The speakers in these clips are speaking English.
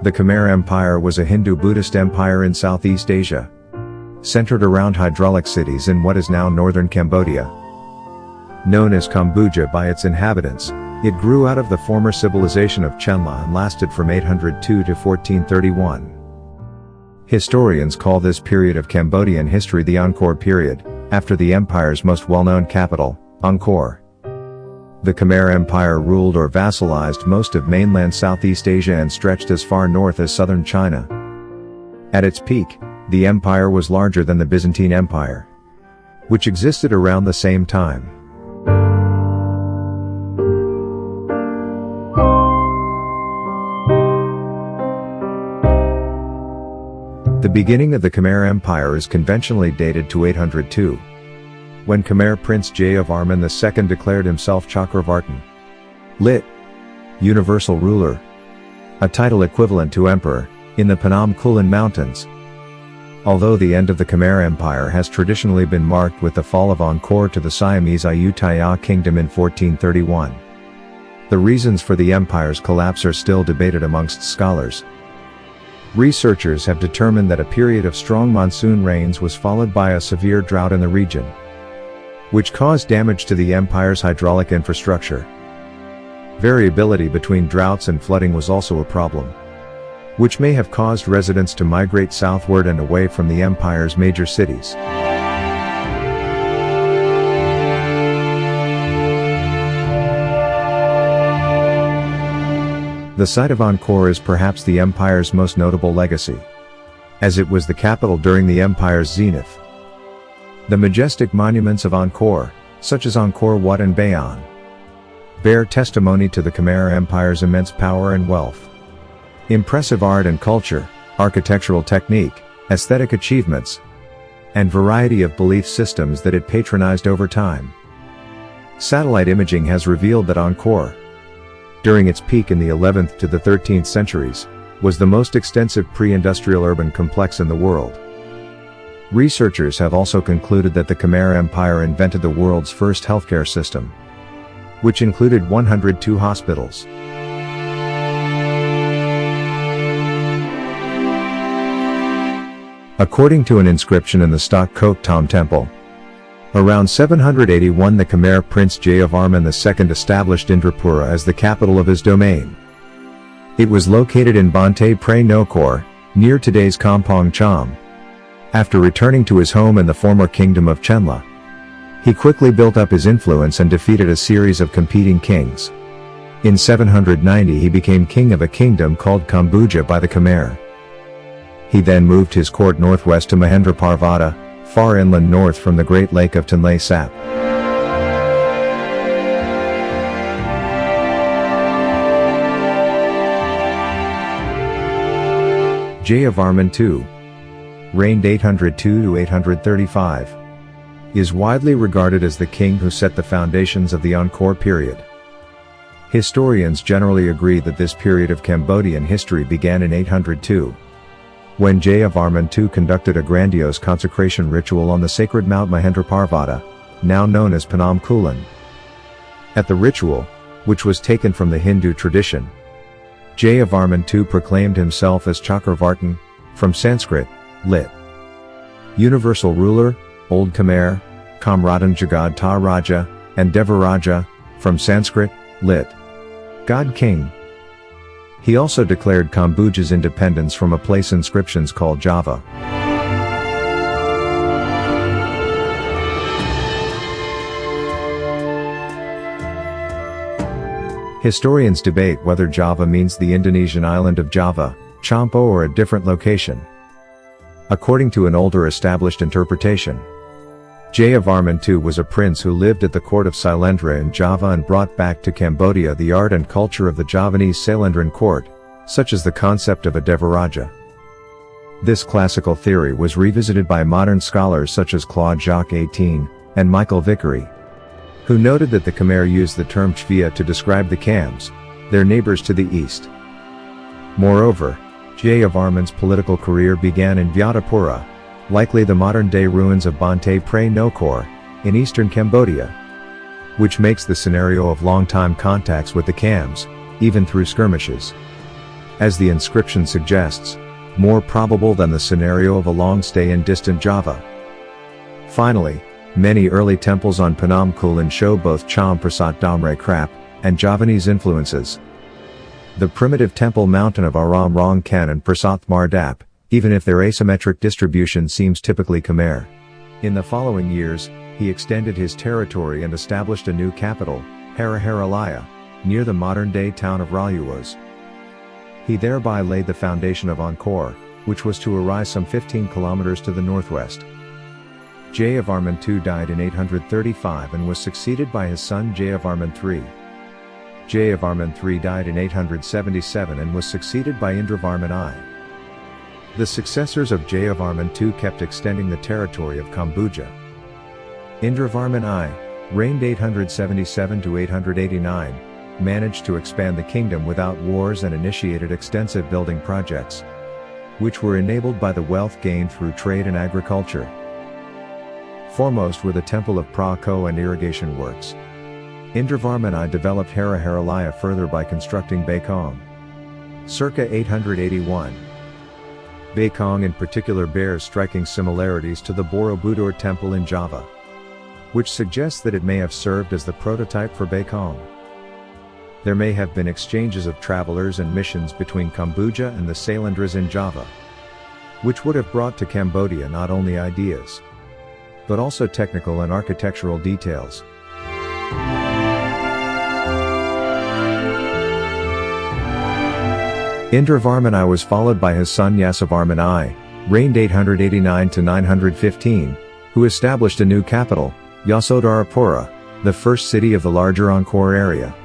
The Khmer Empire was a Hindu-Buddhist empire in Southeast Asia, centered around hydraulic cities in what is now northern Cambodia. Known as Kamboja by its inhabitants, it grew out of the former civilization of Chenla and lasted from 802 to 1431. Historians call this period of Cambodian history the Angkor period, after the empire's most well-known capital, Angkor. The Khmer Empire ruled or vassalized most of mainland Southeast Asia and stretched as far north as southern China. At its peak, the empire was larger than the Byzantine Empire, which existed around the same time. The beginning of the Khmer Empire is conventionally dated to 802, when Khmer Prince Jayavarman II declared himself Chakravartin, lit. Universal ruler, a title equivalent to emperor, in the Phnom Kulen Mountains. Although the end of the Khmer Empire has traditionally been marked with the fall of Angkor to the Siamese Ayutthaya Kingdom in 1431. The reasons for the empire's collapse are still debated amongst scholars. Researchers have determined that a period of strong monsoon rains was followed by a severe drought in the region, which caused damage to the empire's hydraulic infrastructure. Variability between droughts and flooding was also a problem, which may have caused residents to migrate southward and away from the empire's major cities. The site of Angkor is perhaps the empire's most notable legacy, as it was the capital during the empire's zenith. The majestic monuments of Angkor, such as Angkor Wat and Bayon, bear testimony to the Khmer Empire's immense power and wealth. Impressive art and culture, architectural technique, aesthetic achievements, and variety of belief systems that it patronized over time. Satellite imaging has revealed that Angkor, during its peak in the 11th to the 13th centuries, was the most extensive pre-industrial urban complex in the world. Researchers have also concluded that the Khmer Empire invented the world's first healthcare system, which included 102 hospitals. According to an inscription in the Stok Kok Tom Temple, around 781 the Khmer Prince Jayavarman II established Indrapura as the capital of his domain. It was located in Banteay Prey Nokor, near today's Kampong Cham. After returning to his home in the former kingdom of Chenla, he quickly built up his influence and defeated a series of competing kings. In 790 he became king of a kingdom called Kamboja by the Khmer. He then moved his court northwest to Mahendraparvata, far inland north from the Great Lake of Tonle Sap. Jayavarman II, reigned 802 to 835, is widely regarded as the king who set the foundations of the Angkor period. Historians generally agree that this period of Cambodian history began in 802. When Jayavarman II conducted a grandiose consecration ritual on the sacred Mount Mahendraparvata, now known as Phnom Kulen. At the ritual, which was taken from the Hindu tradition, Jayavarman II proclaimed himself as Chakravartin, from Sanskrit, lit. Universal ruler, Old Khmer, Kamradan Jagad Ta Raja, and Devaraja, from Sanskrit, lit. God King. He also declared Kamboja's independence from a place inscriptions called Java. Historians debate whether Java means the Indonesian island of Java, Champo, or a different location. According to an older established interpretation, Jayavarman II was a prince who lived at the court of Sailendra in Java and brought back to Cambodia the art and culture of the Javanese Sailendran court, such as the concept of a Devaraja. This classical theory was revisited by modern scholars such as Claude Jacques Etienne and Michael Vickery, who noted that the Khmer used the term Chvia to describe the Khams, their neighbors to the east. Moreover, Jayavarman's political career began in Vyatapura, likely the modern-day ruins of Banteay Prey Nokor, in eastern Cambodia, which makes the scenario of long-time contacts with the Khams, even through skirmishes. as the inscription suggests, more probable than the scenario of a long stay in distant Java. Finally, many early temples on Phnom Kulen show both Cham Prasat Damre Krap and Javanese influences. The primitive temple mountain of Aram Rong Ken and Prasat Mardap, even if their asymmetric distribution seems typically Khmer. In the following years, he extended his territory and established a new capital, Hariharalaya, near the modern-day town of Rolous. He thereby laid the foundation of Angkor, which was to arise some 15 kilometers to the northwest. Jayavarman II died in 835 and was succeeded by his son Jayavarman III. Jayavarman III died in 877 and was succeeded by Indravarman I. The successors of Jayavarman II kept extending the territory of Kamboja. Indravarman I, reigned 877 to 889, managed to expand the kingdom without wars and initiated extensive building projects, which were enabled by the wealth gained through trade and agriculture. Foremost were the Temple of Pra Ko and irrigation works. Indravarman I developed Hariharalaya further by constructing Baikong. Circa 881. Baikong in particular bears striking similarities to the Borobudur temple in Java, which suggests that it may have served as the prototype for Baikong. There may have been exchanges of travelers and missions between Kamboja and the Sailendras in Java, which would have brought to Cambodia not only ideas, but also technical and architectural details. Indravarman I was followed by his son Yasovarman I, reigned 889 to 915, who established a new capital, Yasodarapura, the first city of the larger Angkor area.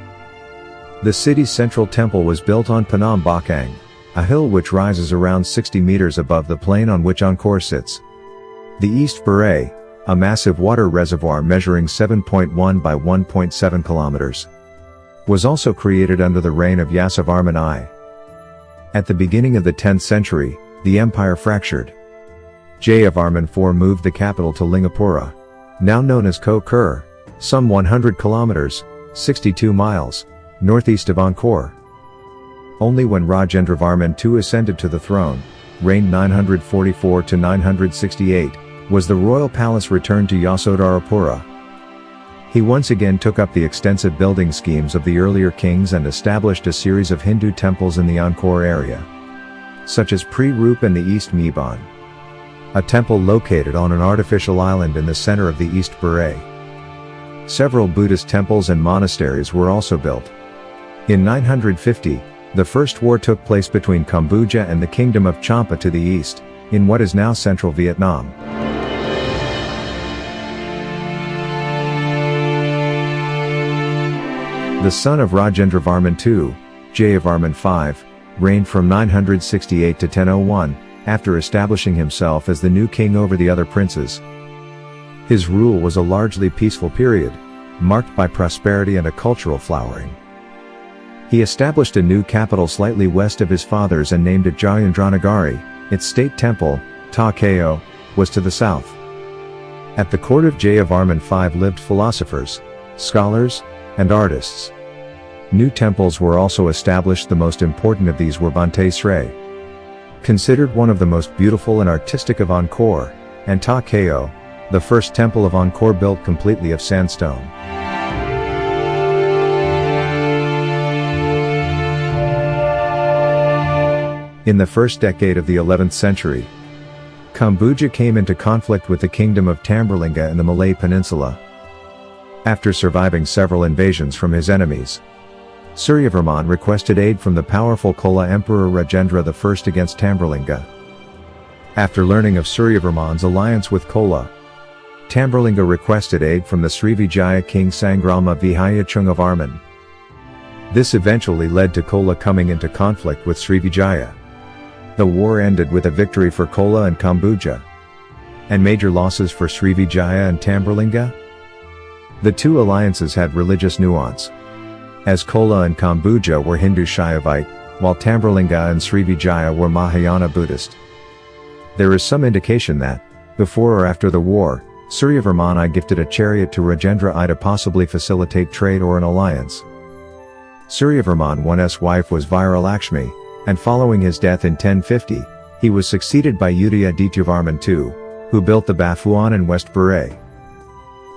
The city's central temple was built on Phnom Bakang, a hill which rises around 60 meters above the plain on which Angkor sits. The East Baray, a massive water reservoir measuring 7.1 by 1.7 kilometers, was also created under the reign of Yasovarman I. At the beginning of the 10th century, the empire fractured. Jayavarman IV moved the capital to Lingapura, now known as Ko Kur, some 100 kilometers, 62 miles, northeast of Angkor. Only when Rajendravarman II ascended to the throne, reigned 944 to 968, was the royal palace returned to Yasodarapura. He once again took up the extensive building schemes of the earlier kings and established a series of Hindu temples in the Angkor area, such as Prey Roop and the East Meban, a temple located on an artificial island in the center of the East Baray. Several Buddhist temples and monasteries were also built. In 950, the first war took place between Kamboja and the Kingdom of Champa to the east, in what is now central Vietnam. The son of Rajendravarman II, Jayavarman V, reigned from 968 to 1001, after establishing himself as the new king over the other princes. His rule was a largely peaceful period, marked by prosperity and a cultural flowering. He established a new capital slightly west of his father's and named it Jayendranagari. Its state temple, Ta Keo, was to the south. At the court of Jayavarman V lived philosophers, scholars, and artists. New temples were also established. The most important of these were Banteay Prey, considered one of the most beautiful and artistic of Angkor, and Ta Keo, the first temple of Angkor built completely of sandstone. In the first decade of the 11th century, Kamboja came into conflict with the kingdom of Tamberlinga in the Malay Peninsula. After surviving several invasions from his enemies, Suryavarman requested aid from the powerful Chola Emperor Rajendra I against Tamberlinga. After learning of Suryavarman's alliance with Chola, Tamberlinga requested aid from the Srivijaya king Sangrama Vijayachungavarman. This eventually led to Chola coming into conflict with Srivijaya. The war ended with a victory for Chola and Kamboja, and major losses for Srivijaya and Tamberlinga. The two alliances had religious nuance, as Chola and Kamboja were Hindu Shaivite, while Tamberlinga and Srivijaya were Mahayana Buddhist. There is some indication that, before or after the war, Suryavarman I gifted a chariot to Rajendra I to possibly facilitate trade or an alliance. Suryavarman I's wife was Viralakshmi, and following his death in 1050, he was succeeded by Jayavarman II, who built the Bafuan and West Baray.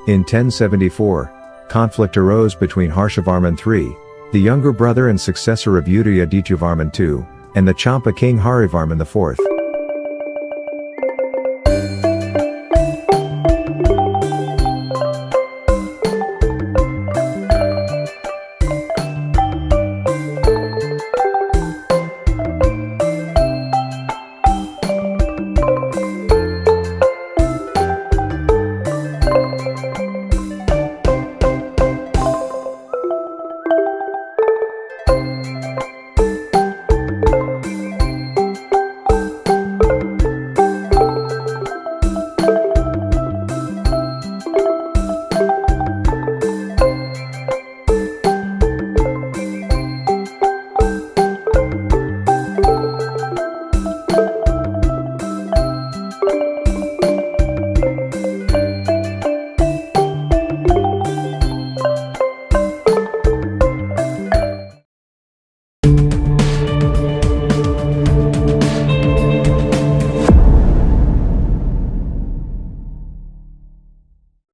In 1074, conflict arose between Harshavarman III, the younger brother and successor of Jayavarman II, and the Champa king Hariharalaya IV.